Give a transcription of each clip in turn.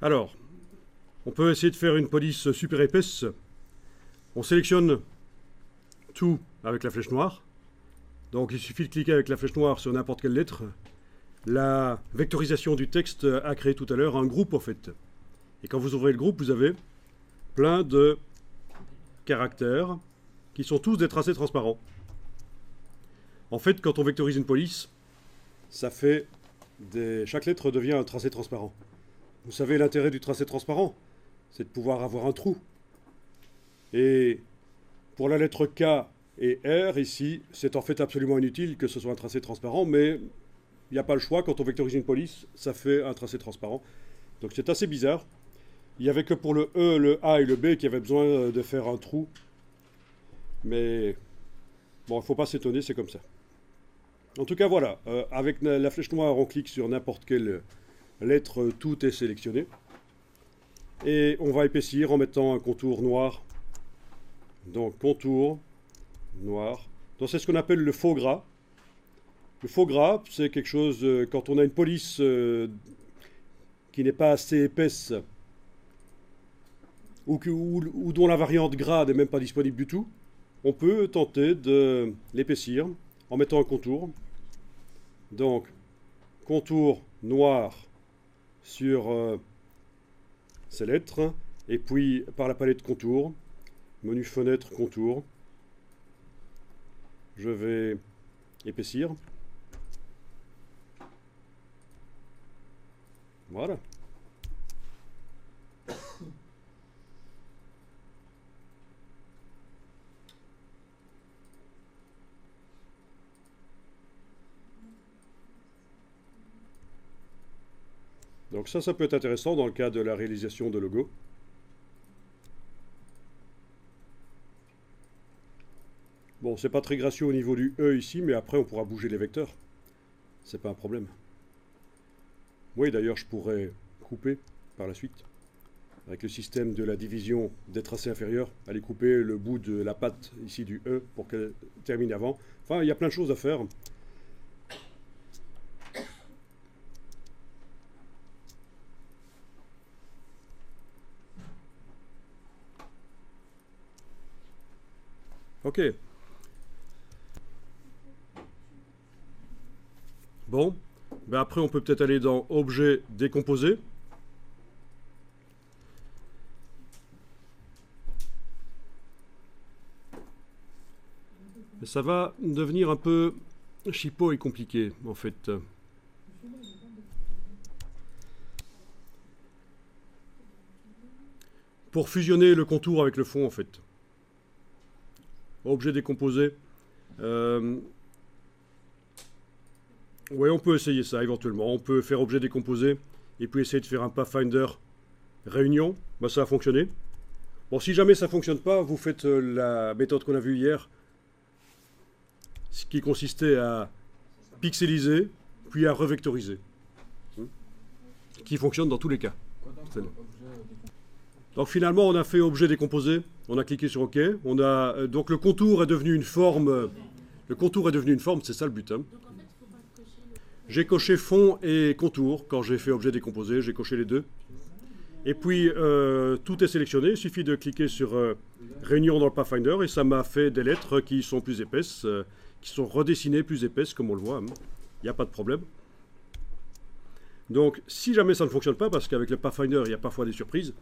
Alors, on peut essayer de faire une police super épaisse. On sélectionne tout avec la flèche noire. Donc il suffit de cliquer avec la flèche noire sur n'importe quelle lettre. La vectorisation du texte a créé tout à l'heure un groupe en fait. Et quand vous ouvrez le groupe, vous avez plein de caractères qui sont tous des tracés transparents. En fait, quand on vectorise une police, ça fait chaque lettre devient un tracé transparent. Vous savez l'intérêt du tracé transparent, c'est de pouvoir avoir un trou. Et pour la lettre K et R, ici, c'est en fait absolument inutile que ce soit un tracé transparent, mais il n'y a pas le choix, quand on vectorise une police, ça fait un tracé transparent. Donc c'est assez bizarre. Il n'y avait que pour le E, le A et le B qui avaient besoin de faire un trou. Mais bon, il ne faut pas s'étonner, c'est comme ça. En tout cas, voilà. Avec la flèche noire, on clique sur n'importe quelle lettre, tout est sélectionné. Et on va épaissir en mettant un contour noir. Donc contour noir. Donc c'est ce qu'on appelle le faux gras. Le faux gras, c'est quelque chose, quand on a une police qui n'est pas assez épaisse, ou dont la variante gras n'est même pas disponible du tout, on peut tenter de l'épaissir en mettant un contour. Donc, contour noir sur ces lettres, et puis par la palette contour, menu fenêtre contour, je vais épaissir. Voilà. Donc ça peut être intéressant dans le cas de la réalisation de logos. Bon, c'est pas très gracieux au niveau du E ici, mais après on pourra bouger les vecteurs. C'est pas un problème. Oui, d'ailleurs, je pourrais couper par la suite. Avec le système de la division des tracés inférieurs, aller couper le bout de la patte ici du E pour qu'elle termine avant. Enfin, il y a plein de choses à faire. Ok. Bon. Ben après, on peut peut-être aller dans Objet décomposé. Ça va devenir un peu chipot et compliqué, en fait. Pour fusionner le contour avec le fond, en fait. Objet décomposé. Oui, on peut essayer ça éventuellement. On peut faire objet décomposé et puis essayer de faire un Pathfinder réunion. Ben, ça a fonctionné. Bon, si jamais ça ne fonctionne pas, vous faites la méthode qu'on a vue hier, ce qui consistait à pixeliser, puis à revectoriser. Qui fonctionne dans tous les cas. Donc finalement, on a fait objet décomposé, on a cliqué sur OK. Donc le contour est devenu une forme. Le contour est devenu une forme, c'est ça le but. Hein. J'ai coché fond et contour quand j'ai fait objet décomposé, j'ai coché les deux. Et puis tout est sélectionné, il suffit de cliquer sur réunion dans le Pathfinder et ça m'a fait des lettres qui sont plus épaisses, qui sont redessinées plus épaisses comme on le voit. Il n'y a pas de problème. Donc si jamais ça ne fonctionne pas, parce qu'avec le Pathfinder il y a parfois des surprises,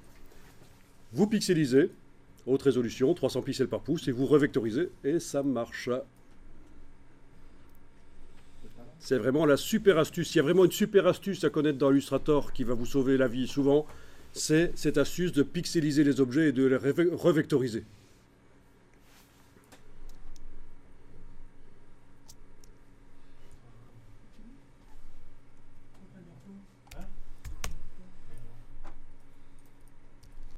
vous pixelisez, haute résolution, 300 pixels par pouce, et vous revectorisez et ça marche. C'est vraiment la super astuce. Il y a vraiment une super astuce à connaître dans Illustrator qui va vous sauver la vie souvent. C'est cette astuce de pixeliser les objets et de les revectoriser.